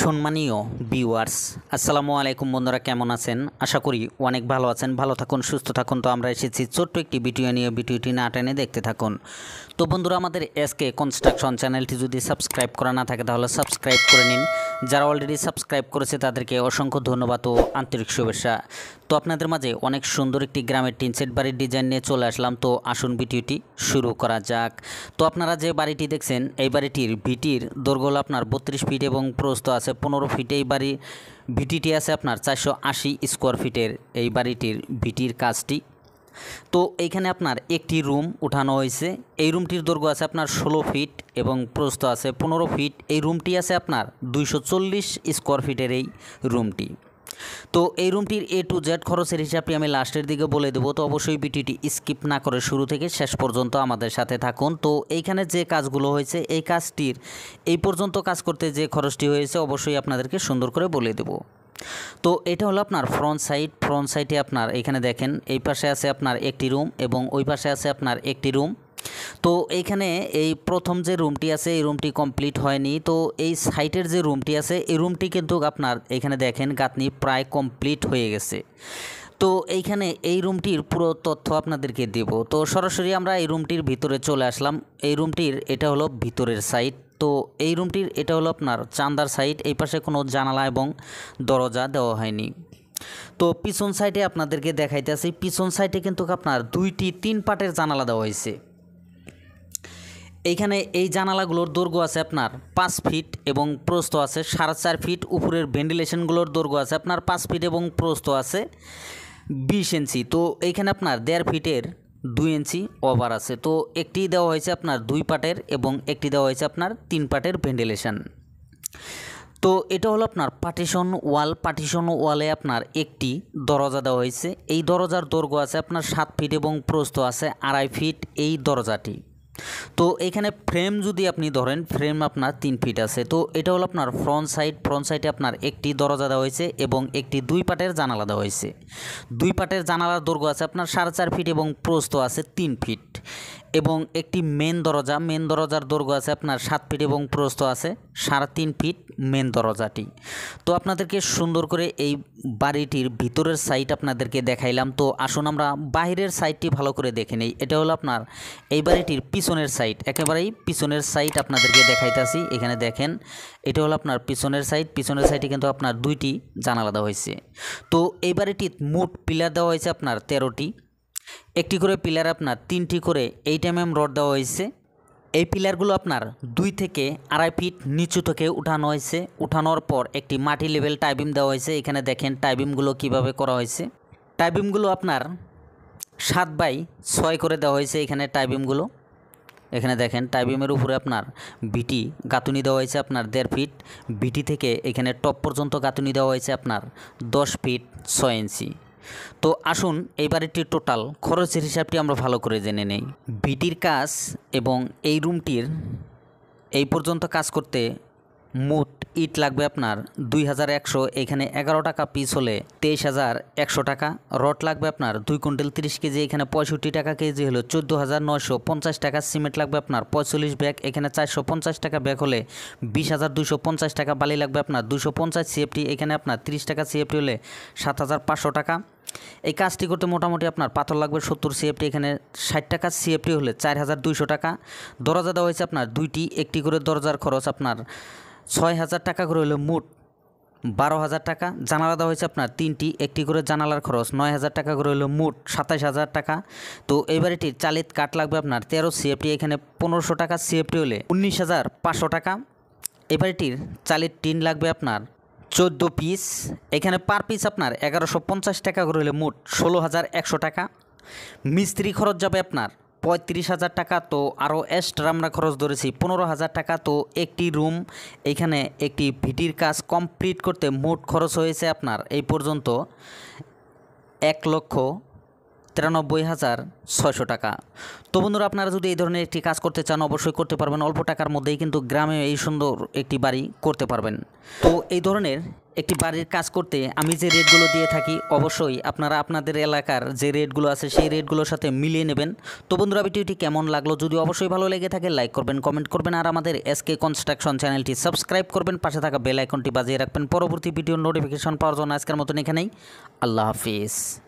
সম্মানীয় ভিউয়ার্স, আসসালামু আলাইকুম। বন্ধুরা কেমন আছেন? আশা করি অনেক ভালো আছেন। ভালো থাকুন, সুস্থ থাকুন। তো আমরা এসেছি ছোট্ট একটি ভিডিও নিয়ে, ভিডিওটি না টেনে দেখতে থাকুন। তো বন্ধুরা, আমাদের এসকে কনস্ট্রাকশন চ্যানেলটি যদি সাবস্ক্রাইব করা না থাকে তাহলে সাবস্ক্রাইব করে নিন। যারা অলরেডি সাবস্ক্রাইব করেছে তাদেরকে অসংখ্য ধন্যবাদ ও আন্তরিক শুভেচ্ছা। তো আপনাদের মাঝে অনেক সুন্দর একটি গ্রামের টিন সেট বাড়ির ডিজাইন নিয়ে চলে আসলাম। তো আসুন ভিডিওটি শুরু করা যাক। তো আপনারা যে বাড়িটি দেখছেন, এই বাড়িটির ভিটির দৈর্ঘ্য হলো আপনার 32 ফিট এবং প্রস্থ আছে 15 ফিট। এই বাড়ি ভিটিটি আছে আপনার 480 স্কোয়ার ফিটের এই বাড়িটির ভিটির কাজটি। তো এইখানে আপনার একটি রুম উঠানো হয়েছে। এই রুমটির দৈর্ঘ্য আছে আপনার 16 ফিট এবং প্রস্থ আছে 15 ফিট। এই রুমটি আছে আপনার 240 স্কোয়ার ফিটের এই রুমটি। তো এই রুমটির A to Z খরচের হিসাবটি আমি লাস্টের দিকে বলে দেবো। তো অবশ্যই ভিডিওটি স্কিপ না করে শুরু থেকে শেষ পর্যন্ত আমাদের সাথে থাকুন। তো এইখানে যে কাজগুলো হয়েছে, এই কাজটির এই পর্যন্ত কাজ করতে যে খরচটি হয়েছে অবশ্যই আপনাদেরকে সুন্দর করে বলে দেবো। তো এটা হলো আপনার ফ্রন্ট সাইড। ফ্রন্ট সাইডে আপনার এখানে দেখেন, এই পাশে আছে আপনার একটি রুম এবং ওই পাশে আছে আপনার একটি রুম। তো এইখানে এই প্রথম যে রুমটি আছে এই রুমটি কমপ্লিট হয়নি। তো এই সাইটের যে রুমটি আছে এই রুমটি কিন্তু আপনার এখানে দেখেন গাঁথনি প্রায় কমপ্লিট হয়ে গেছে। তো এইখানে এই রুমটির পুরো তথ্য আপনাদেরকে দেব। তো সরাসরি আমরা এই রুমটির ভিতরে চলে আসলাম। এই রুমটির এটা হলো ভিতরের সাইড। তো এই রুমটির এটা হলো আপনার চান্দার সাইড। এই পাশে কোনো জানালা এবং দরজা দেওয়া হয়নি। তো পিছন সাইডে আপনাদেরকে দেখাইতেছি। পিছন সাইডে কিন্তু আপনার 3 পার্টের জানালা দেওয়া হয়েছে। এইখানে এই জানালাগুলোর দৈর্ঘ্য আছে আপনার 5 ফিট এবং প্রস্থ আছে 4.5 ফিট। উপরের ভেন্টিলেশনগুলোর দৈর্ঘ্য আছে আপনার 5 ফিট এবং প্রস্থ আছে 20 ইঞ্চি। তো এইখানে আপনার 1.5 ফিটের 2 ইঞ্চি ওভার আছে। তো একটি দেওয়া হয়েছে আপনার 2 পার্টের এবং একটি দেওয়া হয়েছে আপনার 3 পার্টের ভেন্টিলেশন। তো এটা হলো আপনার পার্টিশন ওয়াল। পার্টিশন ওয়ালে আপনার একটি দরজা দেওয়া হয়েছে। এই দরজার দৈর্ঘ্য আছে আপনার 7 ফিট এবং প্রস্থ আছে 2.5 ফিট এই দরজাটি। তো এখানে ফ্রেম যদি আপনি ধরেন, ফ্রেম আপনার 3 ফিট আছে। তো এটা হলো আপনার ফ্রন্ট সাইড। ফ্রন্ট সাইডে আপনার একটি দরজা দেওয়া হয়েছে এবং একটি 2 পার্টের জানালা দেওয়া হয়েছে। 2 পার্টের জানালার দৈর্ঘ্য আছে আপনার 4.5 ফিট এবং প্রস্থ আছে 3 ফিট এবং একটি মেন দরজা। মেন দরজার দৈর্ঘ্য আছে আপনার 7 ফিট এবং প্রস্থ আছে 3.5 ফিট মেন দরজাটি। তো আপনাদেরকে সুন্দর করে এই বাড়িটির ভিতরের সাইড আপনাদেরকে দেখাইলাম। তো আসুন আমরা বাইরের সাইডটি ভালো করে দেখে নেই। এটা হলো আপনার এই বাড়িটির পিছনের সাইড, একেবারেই পিছনের সাইড আপনাদেরকে দেখাইতেছি। এখানে দেখেন, এটা হলো আপনার পিছনের সাইড। পিছনের সাইডে কিন্তু আপনার 2টি জানালা দেওয়া হয়েছে। তো এই বাড়িটির মোট পিলার দেওয়া হয়েছে আপনার 13টি। একটি করে পিলার আপনার 3টি করে 8 mm রড দেওয়া হয়েছে। এই পিলারগুলো আপনার 2 থেকে 2.5 ফিট নিচু থেকে উঠানো হয়েছে। উঠানোর পর একটি মাটি লেভেল টাইবিম দেওয়া হয়েছে। এখানে দেখেন টাইবিমগুলো কিভাবে করা হয়েছে। টাইবিমগুলো আপনার 7/6 করে দেওয়া হয়েছে এখানে টাইবিমগুলো। এখানে দেখেন টাইবিমের উপরে আপনার বিটি গাঁথুনি দেওয়া হয়েছে আপনার 1.5 ফিট। বিটি থেকে এখানে টপ পর্যন্ত গাঁথুনি দেওয়া হয়েছে আপনার 10 ফিট 6 ইঞ্চি। তো আসুন এই বাড়িটির টোটাল খরচের হিসাবটি আমরা ভালো করে জেনে নেই। ভিটির কাজ এবং এই রুমটির এই পর্যন্ত কাজ করতে মোট ইট লাগবে আপনার 2100। এখানে 11 টাকা পিস হলে 23,100 টাকা। রড লাগবে আপনার 2 কুইন্টাল 30 কেজি। এখানে 65 টাকা কেজি হলো 14,950 টাকা। সিমেন্ট লাগবে আপনার 45 ব্যাগ। এখানে 450 টাকা ব্যাগ হলে 20,250 টাকা। বালি লাগবে আপনার 250 CFT। এখানে আপনার 30 টাকা CFT হলে 7,500 টাকা। এই কাজটি করতে মোটামুটি আপনার পাথর লাগবে 70 CFT। এখানে 60 টাকা CFT হলে 4,200 টাকা। দরজা দেওয়া হয়েছে আপনার 2টি। একটি করে দরজার খরচ আপনার 6,000 টাকা করে হলে মোট 12,000 টাকা। জানালা দেওয়া হয়েছে আপনার 3টি। একটি করে জানালার খরচ 9,000 টাকা করে হলে মোট 27,000 টাকা। তো এই বাড়িটির চালিত কাঠ লাগবে আপনার 13 CFT। এখানে 1500 টাকা CFT হলে 19,500 টাকা। এই বাড়িটির চালিত টিন লাগবে আপনার 14 পিস। এখানে পার পিস আপনার 1150 টাকা করে হলে মোট 16,100 টাকা। মিস্ত্রি খরচ যাবে আপনার 35,000 টাকা। তো আরও এক্সট্রা আমরা খরচ ধরেছি 15,000 টাকা। তো একটি রুম, এইখানে একটি ভিটির কাজ কমপ্লিট করতে মোট খরচ হয়েছে আপনার এই পর্যন্ত 1,93,600 টাকা। তো বন্ধুরা, আপনারা যদি এই ধরনের একটি কাজ করতে চান অবশ্যই করতে পারবেন। অল্প টাকার মধ্যেই কিন্তু গ্রামে এই সুন্দর একটি বাড়ি করতে পারবেন। তো এই ধরনের একটি বাড়ির কাজ করতে আমি যে রেটগুলো দিয়ে থাকি অবশ্যই আপনারা আপনাদের এলাকার যে রেটগুলো আছে সেই রেটগুলোর সাথে মিলিয়ে নেবেন। তো বন্ধুরা ভিডিওটি কেমন লাগলো, যদি অবশ্যই ভালো লেগে থাকে লাইক করবেন, কমেন্ট করবেন, আর আমাদের এসকে কনস্ট্রাকশন চ্যানেলটি সাবস্ক্রাইব করবেন, পাশে থাকা বেল আইকনটি বাজিয়ে রাখবেন পরবর্তী ভিডিওর নোটিফিকেশন পাওয়ার জন্য। আজকের মতন এখানেই, আল্লাহ হাফিজ।